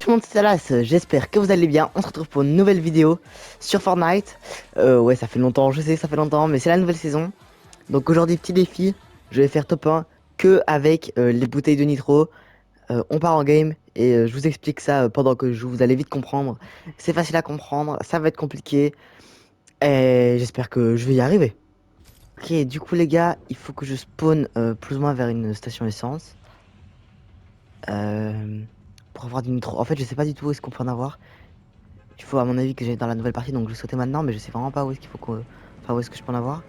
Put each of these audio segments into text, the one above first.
Tout le monde, c'est Alas, j'espère que vous allez bien. On se retrouve pour une nouvelle vidéo sur Fortnite. Ouais, ça fait longtemps, je sais que ça fait longtemps, mais c'est la nouvelle saison. Donc aujourd'hui, petit défi, je vais faire top 1 que avec les bouteilles de nitro. On part en game et je vous explique ça pendant que je joue, vous allez vite comprendre. C'est facile à comprendre, ça va être compliqué. Et j'espère que je vais y arriver. Ok, du coup les gars, il faut que je spawn plus ou moins vers une station essence. Euh, pour avoir du nitro. En fait, je sais pas du tout où est-ce qu'on peut en avoir. Il faut à mon avis que j'aille dans la nouvelle partie, donc je vais sauter maintenant, mais je sais vraiment pas où est-ce qu'il faut que... Enfin, où est-ce que je peux en avoir.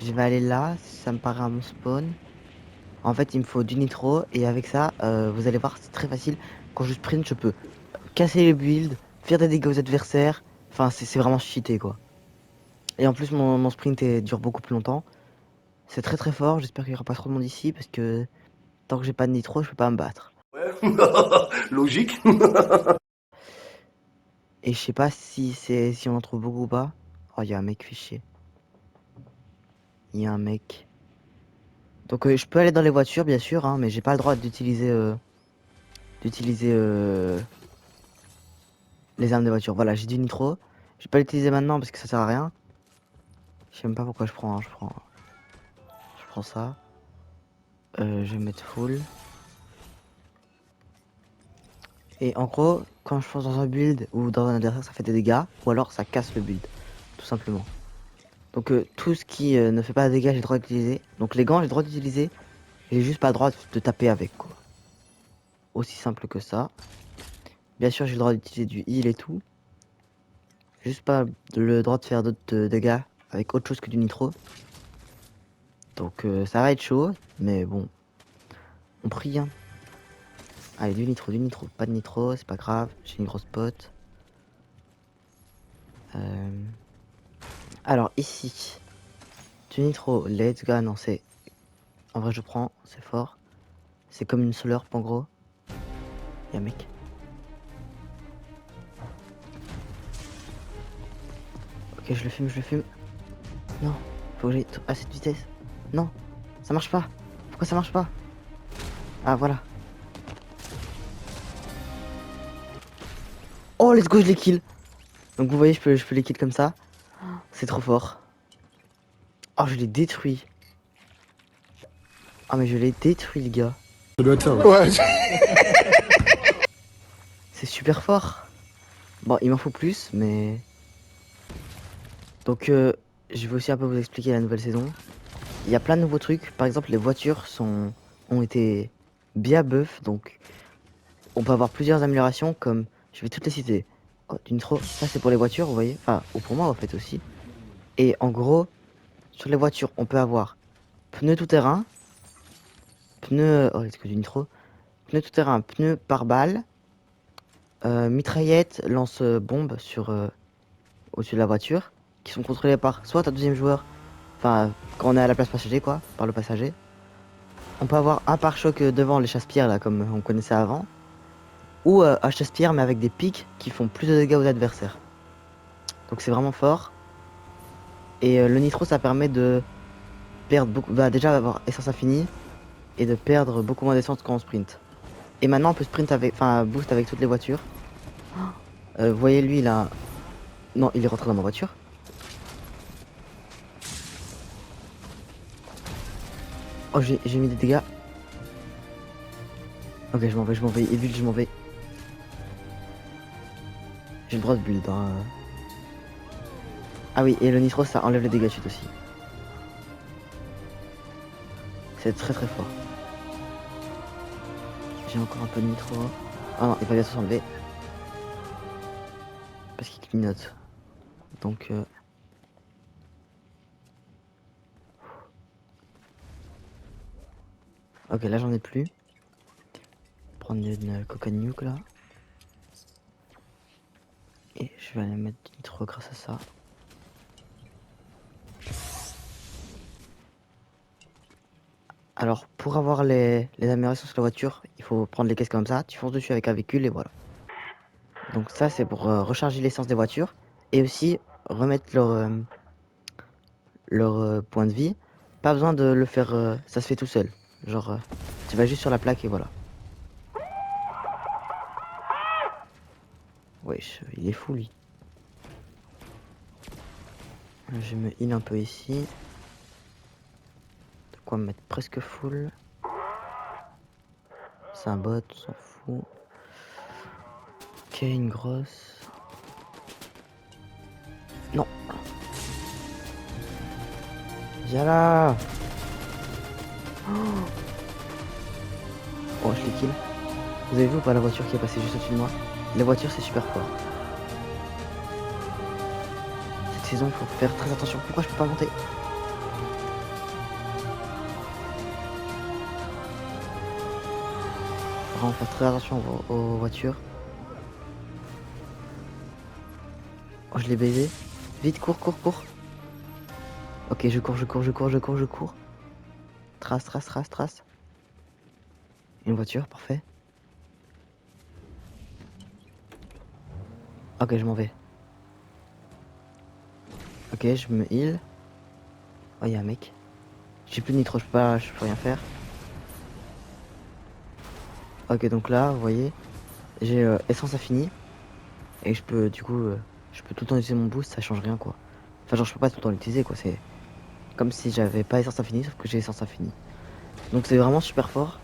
Je vais aller là, ça me paraît à mon spawn. En fait, il me faut du nitro, et avec ça, vous allez voir, c'est très facile. Quand je sprint, je peux casser les builds, faire des dégâts aux adversaires. Enfin, c'est vraiment cheaté, quoi. Et en plus, mon sprint dure beaucoup plus longtemps. C'est très très fort, j'espère qu'il y aura pas trop de monde ici, parce que tant que j'ai pas de nitro, je peux pas me battre. Ouais, logique. Et je sais pas si on en trouve beaucoup ou pas. Oh, il y a un mec fiché. Il y a un mec. Donc je peux aller dans les voitures bien sûr, hein, mais j'ai pas le droit d'utiliser les armes des voitures. Voilà, j'ai du nitro. Je vais pas l'utiliser maintenant parce que ça sert à rien. Je sais même pas pourquoi je prends, hein, je prends ça. Je vais mettre full. Et en gros, quand je fonce dans un build ou dans un adversaire, ça fait des dégâts, ou alors ça casse le build, tout simplement. Donc tout ce qui ne fait pas de dégâts, j'ai le droit d'utiliser. Donc les gants, j'ai le droit d'utiliser. J'ai juste pas le droit de taper avec, quoi. Aussi simple que ça. Bien sûr, j'ai le droit d'utiliser du heal et tout. Juste pas le droit de faire d'autres dégâts avec autre chose que du nitro. Donc ça va être chaud, mais bon, on prie, hein. Allez, du nitro, pas de nitro, c'est pas grave, j'ai une grosse pote. Alors ici, du nitro, let's go, non c'est... En vrai je prends, c'est fort. C'est comme une slurp en gros. Y'a un mec. Ok, je le fume, je le fume. Non, faut que j'aille à cette vitesse. Non, ça marche pas. Pourquoi ça marche pas? Ah voilà. Oh let's go, je les kill. Donc vous voyez, je peux les kill comme ça. C'est trop fort. Oh, je l'ai détruit. Ah, mais je l'ai détruit, le gars. Ça doit être ça, ouais. C'est super fort. Bon, il m'en faut plus, mais... Donc, je vais aussi un peu vous expliquer la nouvelle saison. Il y a plein de nouveaux trucs. Par exemple, les voitures ont été bien buff. Donc, on peut avoir plusieurs améliorations, comme... Je vais toutes les citer. Oh, du nitro. Ça, c'est pour les voitures, vous voyez. Enfin, ou pour moi, en fait, aussi. Et en gros, sur les voitures, on peut avoir pneus tout-terrain. Pneus... Oh, est-ce que du nitro? Pneus tout-terrain, pneus par balle. Mitraillette, lance-bombe sur au-dessus de la voiture, qui sont contrôlés par soit un deuxième joueur, enfin quand on est à la place passager quoi, par le passager. On peut avoir un pare-choc devant les chasse-pierres là comme on connaissait avant, ou un chasse-pierre mais avec des pics qui font plus de dégâts aux adversaires. Donc c'est vraiment fort. Et le nitro ça permet de perdre beaucoup, bah déjà avoir essence infinie et de perdre beaucoup moins d'essence quand on sprint. Et maintenant on peut sprint avec, enfin boost avec toutes les voitures. Vous voyez lui là, non il est rentré dans ma voiture. Oh, j'ai mis des dégâts. Ok, je m'en vais. Et build, je m'en vais. J'ai le droit de build, hein. Ah oui, et le nitro, ça enlève les dégâts de chute aussi. C'est très très fort. J'ai encore un peu de nitro. Ah non, il va bientôt s'enlever. Parce qu'il clignote. Donc... Ok, là j'en ai plus. Prendre une coca nuke là. Et je vais aller mettre du nitro grâce à ça. Alors, pour avoir les améliorations sur la voiture, il faut prendre les caisses comme ça. Tu fonces dessus avec un véhicule et voilà. Donc ça, c'est pour recharger l'essence des voitures. Et aussi, remettre leur point de vie. Pas besoin de le faire, ça se fait tout seul. Genre, tu vas juste sur la plaque et voilà. Wesh, il est fou lui. Je me heal un peu ici. De quoi me mettre presque full. C'est un bot, on s'en fout. Ok, une grosse. Non. Viens là. Oh, je l'ai kill. Vous avez vu ou pas la voiture qui est passée juste au-dessus de moi? La voiture, c'est super fort. Cette saison, il faut faire très attention. Pourquoi je peux pas monter? Faut vraiment faire très attention aux voitures. Oh, je l'ai baisé. Vite, cours, cours, cours. Ok, je cours, je cours, je cours, je cours, je cours. Trace, trace, trace, trace. Une voiture, parfait. Ok, je m'en vais. Ok, je me heal. Oh, y'a un mec. J'ai plus de nitro, je peux rien faire. Ok, donc là, vous voyez, j'ai essence infinie. Et je peux, du coup, je peux tout le temps utiliser mon boost, ça change rien, quoi. Enfin, genre, je peux pas tout le temps l'utiliser, quoi. C'est comme si j'avais pas essence infinie, sauf que j'ai essence infinie. Donc, c'est vraiment super fort.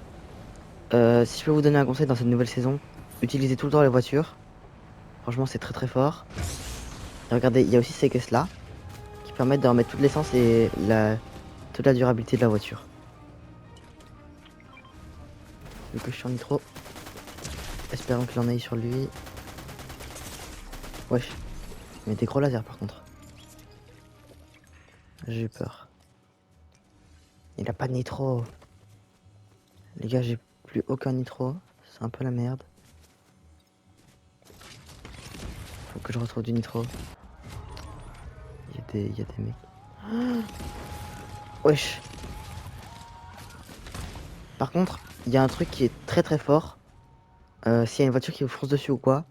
Si je peux vous donner un conseil dans cette nouvelle saison, utilisez tout le temps les voitures. Franchement, c'est très très fort. Et regardez, il y a aussi ces caisses là qui permettent de remettre toute l'essence et toute la durabilité de la voiture. Vu que je suis en nitro, espérons qu'il en aille sur lui. Wesh, mais des gros lasers par contre. J'ai eu peur. Il a pas de nitro. Les gars, j'ai plus aucun nitro. C'est un peu la merde. Faut que je retrouve du nitro. Il y a des mecs. Wesh. Par contre, il y a un truc qui est très très fort. S'il y a une voiture qui vous fonce dessus ou quoi,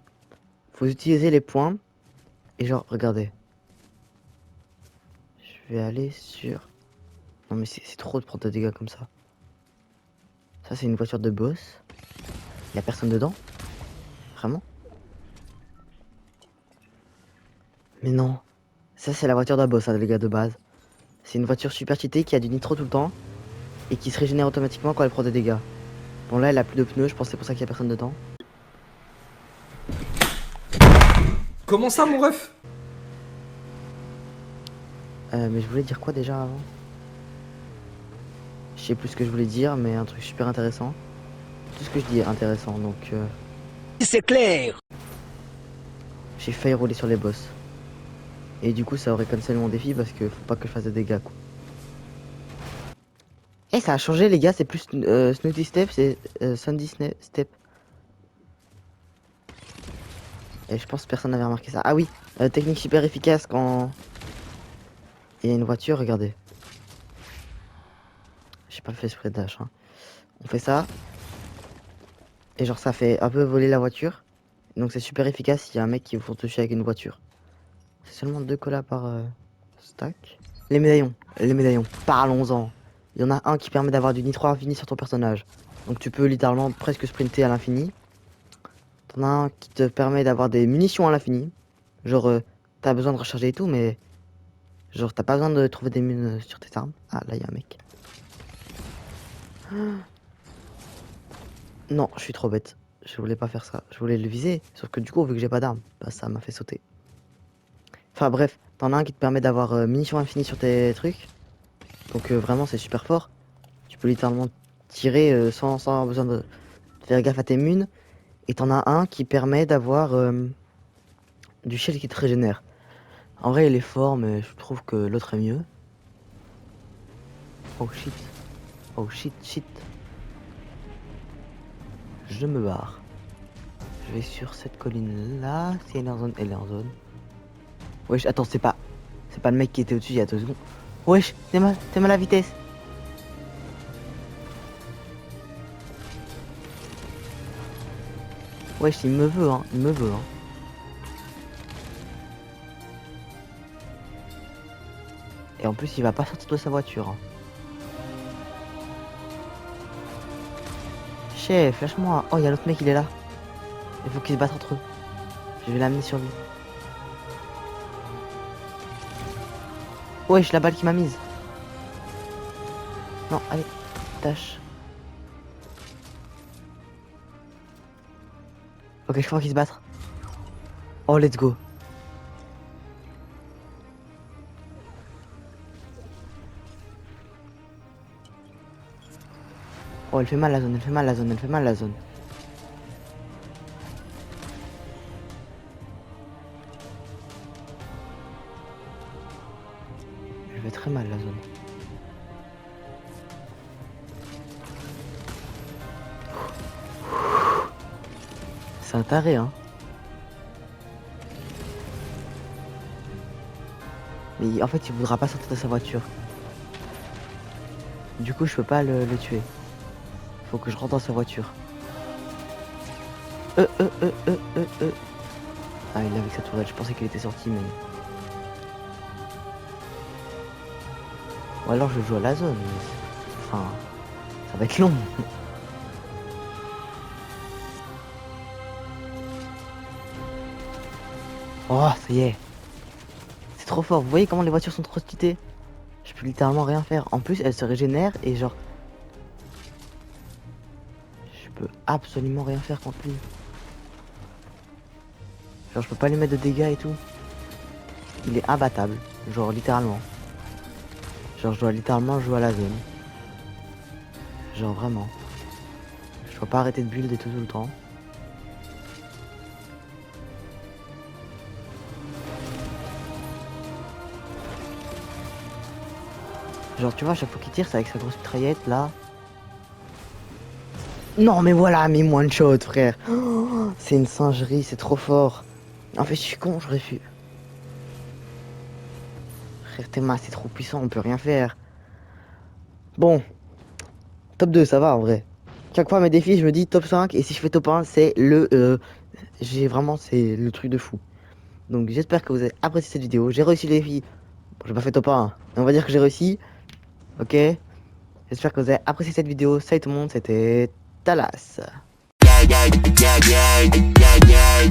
faut utiliser les points. Et genre, regardez. Je vais aller sur... Non mais c'est trop de prendre de dégâts comme ça. Ça c'est une voiture de boss. Il y a personne dedans? Vraiment? Mais non. Ça c'est la voiture d'un boss, hein, les gars, de base. C'est une voiture super cheatée qui a du nitro tout le temps. Et qui se régénère automatiquement quand elle prend des dégâts. Bon là elle a plus de pneus, je pense que c'est pour ça qu'il y a personne dedans. Comment ça, mon ref? Mais je voulais dire quoi déjà avant? Je sais plus ce que je voulais dire, mais un truc super intéressant. Tout ce que je dis est intéressant, donc... C'est clair. J'ai failli rouler sur les boss. Et du coup ça aurait cancellé mon défi parce que faut pas que je fasse de dégâts, quoi. Eh, ça a changé les gars, c'est plus Snooty Step, c'est Sandy Step. Et je pense que personne n'avait remarqué ça. Ah oui, technique super efficace quand il y a une voiture, regardez. J'ai pas fait exprès de dash, hein. On fait ça. Et genre ça fait un peu voler la voiture. Donc c'est super efficace s'il y a un mec qui vous fonce dessus avec une voiture. C'est seulement 2 colas par stack. Les médaillons, parlons-en. Il y en a un qui permet d'avoir du nitro infini sur ton personnage. Donc tu peux littéralement presque sprinter à l'infini. T'en as un qui te permet d'avoir des munitions à l'infini. Genre t'as besoin de recharger et tout, mais genre t'as pas besoin de trouver des mines sur tes armes. Ah là il y a un mec. Non, je suis trop bête. Je voulais pas faire ça. Je voulais le viser. Sauf que du coup, vu que j'ai pas d'arme, bah ça m'a fait sauter. Enfin bref, t'en as un qui te permet d'avoir munitions infinies sur tes trucs. Donc vraiment, c'est super fort. Tu peux littéralement tirer sans besoin de faire gaffe à tes munes. Et t'en as un qui permet d'avoir du shield qui te régénère. En vrai, il est fort, mais je trouve que l'autre est mieux. Oh shit. Oh shit, shit. Je me barre. Je vais sur cette colline là. Si elle est en zone, elle est en zone. Wesh, attends, c'est pas le mec qui était au-dessus il y a 2 secondes. Wesh, t'es mal à la vitesse. Wesh, il me veut, hein. Il me veut, hein. Et en plus, il va pas sortir de sa voiture, hein. Chef, lâche-moi. Oh, il y a l'autre mec, il est là. Il faut qu'ils se battent entre eux. Je vais l'amener sur lui. Wesh, la balle qui m'a mise. Non, allez, tâche. Ok, je crois qu'ils se battent. Oh, let's go. Oh, elle fait mal la zone, elle fait mal la zone, elle fait mal la zone. Elle fait très mal la zone. C'est un taré, hein. Mais en fait, il voudra pas sortir de sa voiture. Du coup, je peux pas le tuer. Faut que je rentre dans sa voiture. Ah, il est avec sa tourelle. Je pensais qu'il était sorti, mais... Ou alors je joue à la zone. Mais... Enfin, ça va être long. Oh, ça y est. C'est trop fort. Vous voyez comment les voitures sont trop cheatées? Je peux littéralement rien faire. En plus, elles se régénèrent et genre... Je peux absolument rien faire contre lui. Genre, je peux pas lui mettre de dégâts et tout. Il est imbattable. Genre, littéralement. Genre, je dois littéralement jouer à la zone. Genre, vraiment. Je dois pas arrêter de build et tout le temps. Genre, tu vois, à chaque fois qu'il tire, c'est avec sa grosse mitraillette, là. Non, mais voilà, mais one shot, frère. Oh, c'est une singerie, c'est trop fort. En fait, je suis con, j'aurais pu. Frère, Théma, c'est trop puissant, on peut rien faire. Bon. Top 2, ça va, en vrai. Chaque fois, mes défis, je me dis top 5. Et si je fais top 1, c'est le... J'ai vraiment, c'est le truc de fou. Donc, j'espère que vous avez apprécié cette vidéo. J'ai réussi les défis. Bon, j'ai pas fait top 1. Mais on va dire que j'ai réussi. Ok. J'espère que vous avez apprécié cette vidéo. Salut tout le monde, c'était Talas.